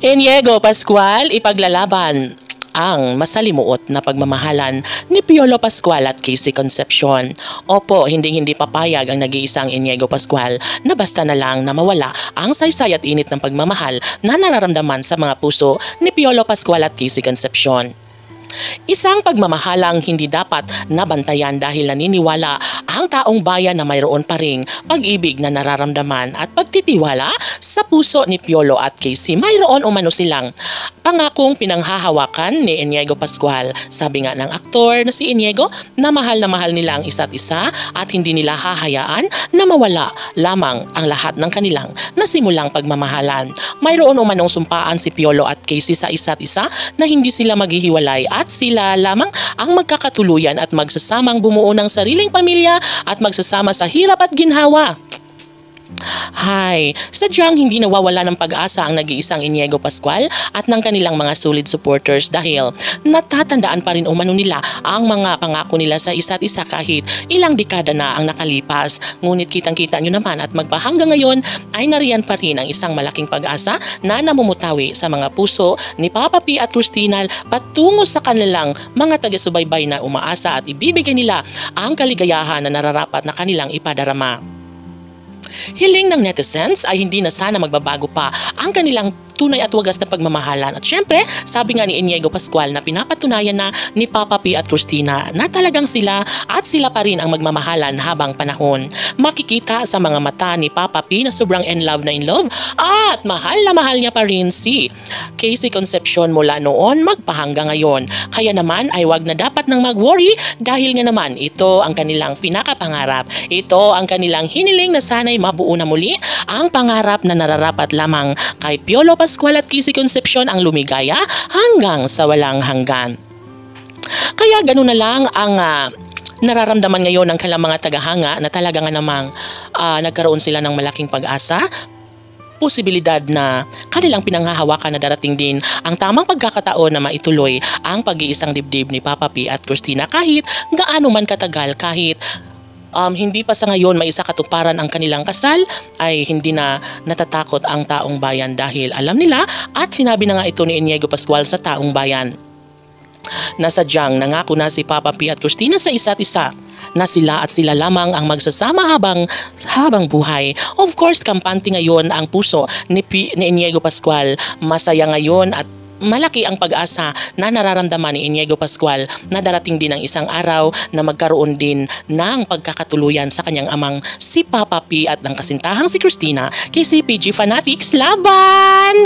Iniego Pascual ipaglalaban ang masalimuot na pagmamahalan ni Piolo Pascual at Casey Concepcion. Opo, hindi papayag ang nag-iisang Iniego Pascual na basta na lang na mawala ang saysay at init ng pagmamahal na nararamdaman sa mga puso ni Piolo Pascual at Casey Concepcion. Isang pagmamahalang hindi dapat nabantayan dahil naniniwala ang taong bayan na mayroon pa ring pag-ibig na nararamdaman at pagtitiwala sa puso ni Piolo at Casey. Mayroon umano silang pangakong pinanghahawakan ni Iniego Pascual. Sabi nga ng aktor na si Iniego na mahal nila ang isa't isa at hindi nila hahayaan na mawala lamang ang lahat ng kanilang nasimulang pagmamahalan. Mayroon umanong sumpaan si Piolo at Casey sa isa't isa na hindi sila maghihiwalay at sila lamang ang magkakatuluyan at magsasamang bumuo ng sariling pamilya at magsasama sa hirap at ginhawa. Hay, sadyang hindi nawawala ng pag-asa ang nag-iisang Iniego Pascual at ng kanilang mga solid supporters dahil natatandaan pa rin umano nila ang mga pangako nila sa isa't isa kahit ilang dekada na ang nakalipas. Ngunit kitang-kita nyo naman at magpahanggang ngayon ay nariyan pa rin ang isang malaking pag-asa na namumutawi sa mga puso ni Papa P at Christina patungo sa kanilang mga taga-subaybay na umaasa at ibibigay nila ang kaligayahan na nararapat na kanilang ipadarama. Hiling ng netizens ay hindi na sana magbabago pa ang kanilang tunay at wagas na pagmamahalan. At syempre, sabi nga ni Iniego Pascual na pinapatunayan na ni Papa P at Christina na talagang sila at sila pa rin ang magmamahalan habang panahon. Makikita sa mga mata ni Papa P na sobrang in love at mahal na mahal niya pa rin si Casey Concepcion mula noon magpahanggang ngayon. Kaya naman ay wag na dapat nang mag-worry dahil nga naman ito ang kanilang pinakapangarap. Ito ang kanilang hiniling na sana'y mabuo na muli ang pangarap na nararapat lamang kay Piolo Pascual at Casey Concepcion ang lumigaya hanggang sa walang hanggan. Kaya ganoon na lang ang nararamdaman ngayon ng kanilang mga tagahanga na talaga nga namang nagkaroon sila ng malaking pag-asa, posibilidad na kanilang pinanghahawakan na darating din ang tamang pagkakataon na maituloy ang pag-iisang dibdib ni Papa P at Christina kahit gaano man katagal, kahit hindi pa sa ngayon may isa katuparan ang kanilang kasal, ay hindi na natatakot ang taong bayan dahil alam nila at sinabi na nga ito ni Iniego Pascual sa taong bayan. Nasadyang nangako na si Papa P at Christina sa isa't isa na sila at sila lamang ang magsasama habang buhay. Of course, kampante ngayon ang puso ni Iniego Pascual. Masaya ngayon at malaki ang pag-asa na nararamdaman ni Iniego Pascual na darating din ang isang araw na magkaroon din ng pagkakatuluyan sa kanyang amang si Papa P at ng kasintahang si Christina. Kay CPG Fanatics, laban!